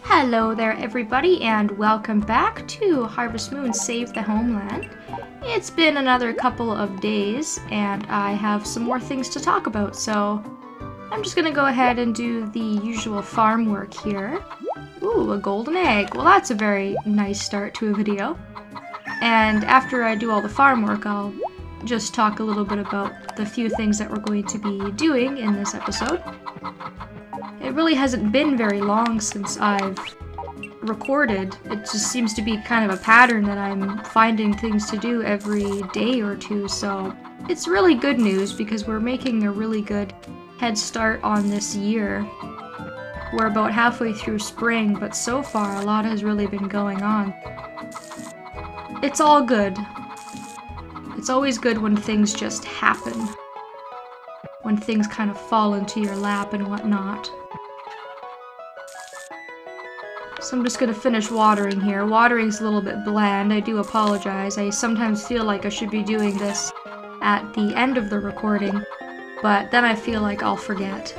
Hello there everybody and welcome back to Harvest Moon Save the Homeland. It's been another couple of days and I have some more things to talk about, so I'm just gonna go ahead and do the usual farm work here. Ooh, a golden egg. Well, that's a very nice start to a video. And after I do all the farm work, I'll just talk a little bit about the few things that we're going to be doing in this episode. It really hasn't been very long since I've recorded. It just seems to be kind of a pattern that I'm finding things to do every day or two, so it's really good news because we're making a really good head start on this year. We're about halfway through spring, but so far a lot has really been going on. It's all good. It's always good when things just happen. When things kind of fall into your lap and whatnot. So I'm just gonna finish watering here. Watering's a little bit bland, I do apologize. I sometimes feel like I should be doing this at the end of the recording, but then I feel like I'll forget.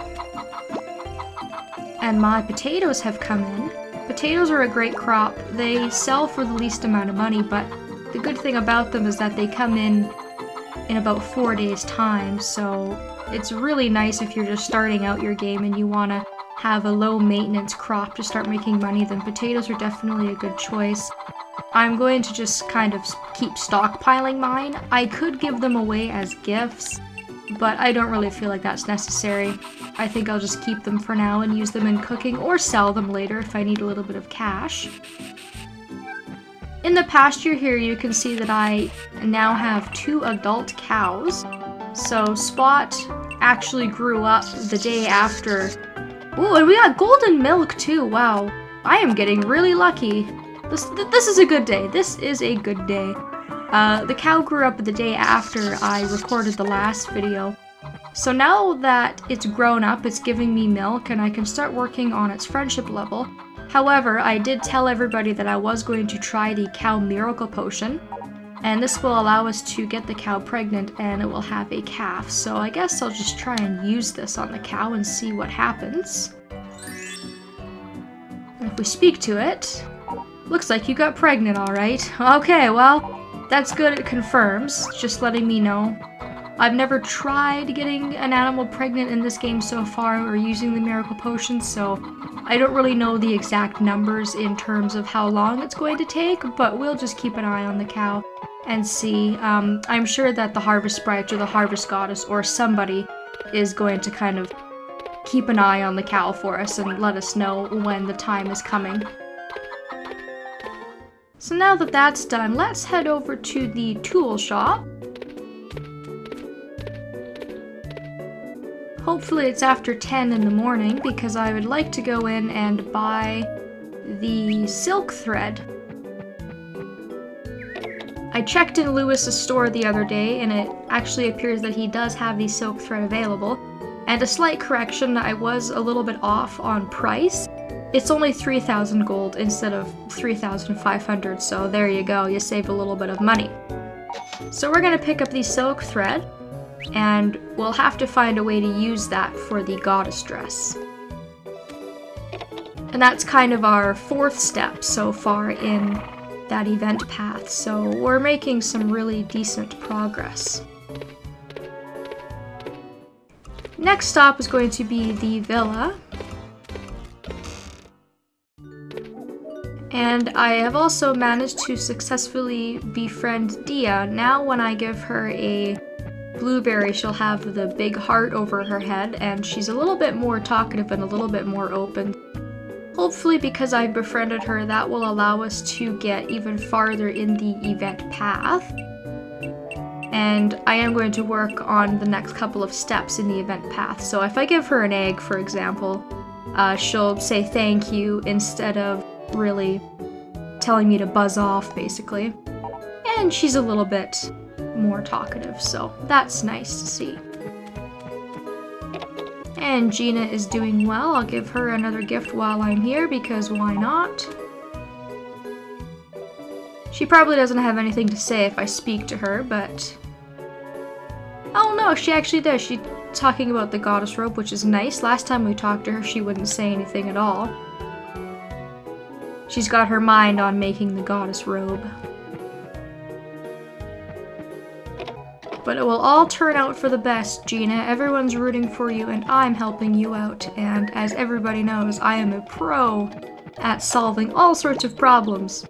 And my potatoes have come in. Potatoes are a great crop. They sell for the least amount of money, but the good thing about them is that they come in about 4 days' time, so it's really nice if you're just starting out your game and you want to have a low maintenance crop to start making money. Then potatoes are definitely a good choice. I'm going to just kind of keep stockpiling mine. I could give them away as gifts, but I don't really feel like that's necessary. I think I'll just keep them for now and use them in cooking or sell them later if I need a little bit of cash. In the pasture here you can see that I now have 2 adult cows. So Spot actually grew up the day after. Ooh, and we got golden milk too, wow. I am getting really lucky. This is a good day. This is a good day. The cow grew up the day after I recorded the last video. So now that it's grown up, it's giving me milk and I can start working on its friendship level. However, I did tell everybody that I was going to try the cow miracle potion. And this will allow us to get the cow pregnant and it will have a calf. So I guess I'll just try and use this on the cow and see what happens. And if we speak to it, looks like you got pregnant, alright. Okay, well, that's good, it confirms, just letting me know. I've never tried getting an animal pregnant in this game so far or using the miracle potion, so I don't really know the exact numbers in terms of how long it's going to take, but we'll just keep an eye on the cow and see. I'm sure that the Harvest Sprite or the Harvest Goddess or somebody is going to kind of keep an eye on the cow for us and let us know when the time is coming. So now that that's done, let's head over to the tool shop. Hopefully it's after 10 in the morning because I would like to go in and buy the silk thread. I checked in Lewis's store the other day and it actually appears that he does have the silk thread available. And a slight correction, I was a little bit off on price. It's only 3,000 gold instead of 3,500, so there you go, you save a little bit of money. So we're gonna pick up the silk thread and we'll have to find a way to use that for the goddess dress. And that's kind of our 4th step so far in that event path, so we're making some really decent progress. Next stop is going to be the villa. And I have also managed to successfully befriend Dia. Now when I give her a blueberry, she'll have the big heart over her head, and she's a little bit more talkative and a little bit more open. Hopefully because I befriended her, that will allow us to get even farther in the event path. And I am going to work on the next couple of steps in the event path. So if I give her an egg, for example, she'll say thank you instead of really telling me to buzz off, basically. And she's a little bit more talkative, so that's nice to see. And Gina is doing well. I'll give her another gift while I'm here because why not? She probably doesn't have anything to say if I speak to her, but oh no, she actually does. She's talking about the goddess robe, which is nice. Last time we talked to her, she wouldn't say anything at all. She's got her mind on making the goddess robe. But it will all turn out for the best, Gina. Everyone's rooting for you, and I'm helping you out. And as everybody knows, I am a pro at solving all sorts of problems.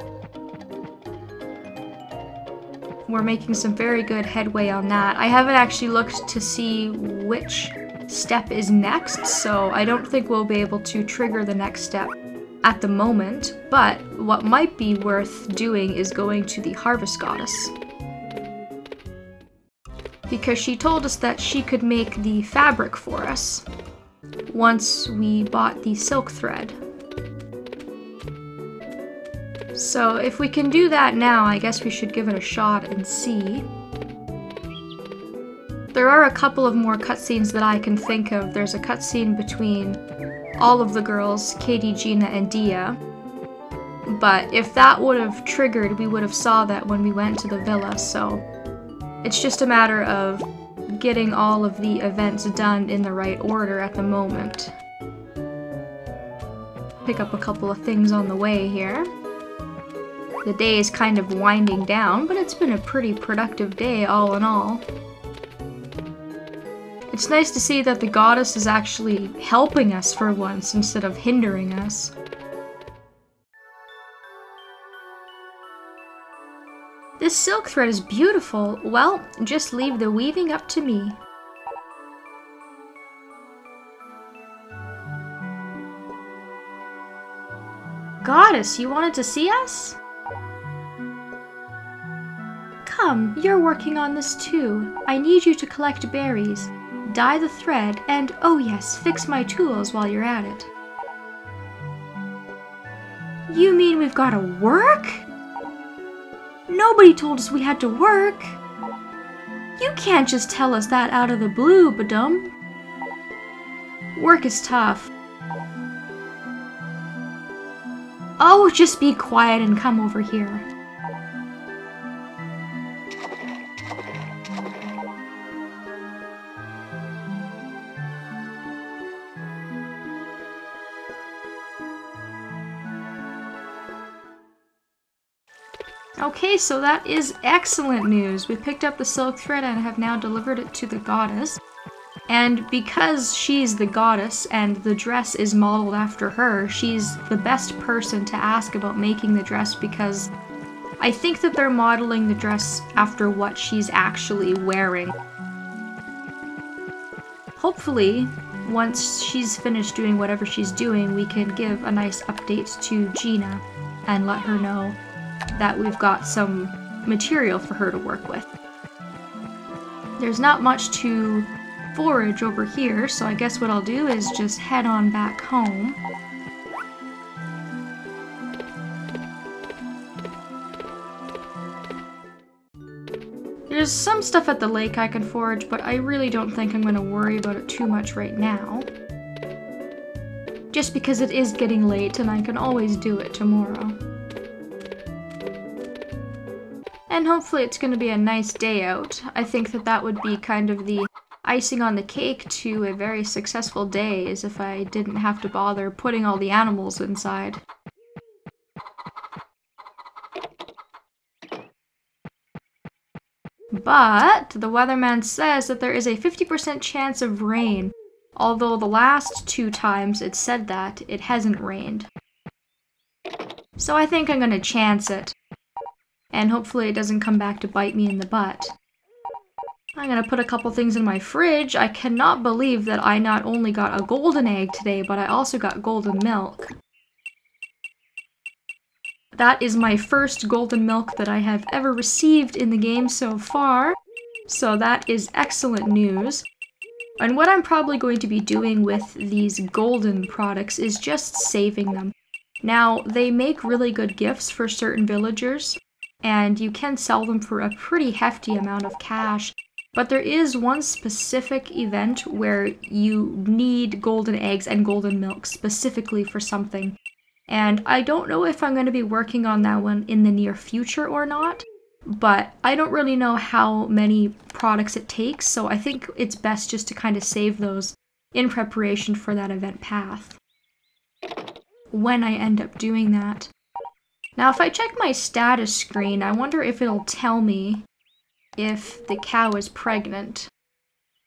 We're making some very good headway on that. I haven't actually looked to see which step is next, so I don't think we'll be able to trigger the next step at the moment. But what might be worth doing is going to the Harvest Goddess, because she told us that she could make the fabric for us once we bought the silk thread. So if we can do that now, I guess we should give it a shot and see. There are a couple of more cutscenes that I can think of. There's a cutscene between all of the girls, Katie, Gina, and Dia. But if that would have triggered, we would have saw that when we went to the villa, so it's just a matter of getting all of the events done in the right order at the moment. Pick up a couple of things on the way here. The day is kind of winding down, but it's been a pretty productive day all in all. It's nice to see that the goddess is actually helping us for once instead of hindering us. This silk thread is beautiful. Well, just leave the weaving up to me. Goddess, you wanted to see us? Come, you're working on this too. I need you to collect berries, dye the thread, and oh yes, fix my tools while you're at it. You mean we've gotta work? Nobody told us we had to work. You can't just tell us that out of the blue, Badum. Work is tough. Oh, just be quiet and come over here. Okay, so that is excellent news. We picked up the silk thread and have now delivered it to the goddess. And because she's the goddess and the dress is modeled after her, she's the best person to ask about making the dress, because I think that they're modeling the dress after what she's actually wearing. Hopefully, once she's finished doing whatever she's doing, we can give a nice update to Gina and let her know that we've got some material for her to work with. There's not much to forage over here, so I guess what I'll do is just head on back home. There's some stuff at the lake I can forage, but I really don't think I'm going to worry about it too much right now. Just because it is getting late and I can always do it tomorrow. And hopefully it's going to be a nice day out. I think that that would be kind of the icing on the cake to a very successful day, is if I didn't have to bother putting all the animals inside. But the weatherman says that there is a 50% chance of rain, although the last 2 times it said that, it hasn't rained. So I think I'm going to chance it. And hopefully it doesn't come back to bite me in the butt. I'm gonna put a couple things in my fridge. I cannot believe that I not only got a golden egg today, but I also got golden milk. That is my first golden milk that I have ever received in the game so far. So that is excellent news. And what I'm probably going to be doing with these golden products is just saving them. Now, they make really good gifts for certain villagers, and you can sell them for a pretty hefty amount of cash. But there is one specific event where you need golden eggs and golden milk specifically for something. And I don't know if I'm going to be working on that one in the near future or not, but I don't really know how many products it takes, so I think it's best just to kind of save those in preparation for that event path when I end up doing that. Now if I check my status screen, I wonder if it'll tell me if the cow is pregnant.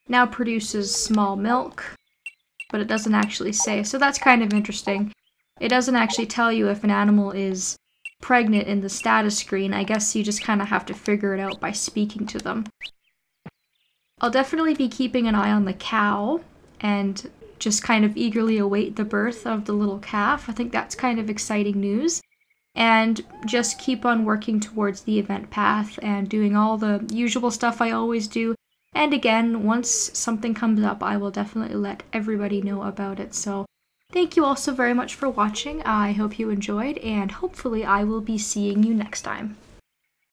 Now produces small milk, but it doesn't actually say, so that's kind of interesting. It doesn't actually tell you if an animal is pregnant in the status screen. I guess you just kind of have to figure it out by speaking to them. I'll definitely be keeping an eye on the cow and just kind of eagerly await the birth of the little calf. I think that's kind of exciting news. And just keep on working towards the event path and doing all the usual stuff I always do. And again, once something comes up, I will definitely let everybody know about it. So thank you all so very much for watching. I hope you enjoyed, and hopefully I will be seeing you next time.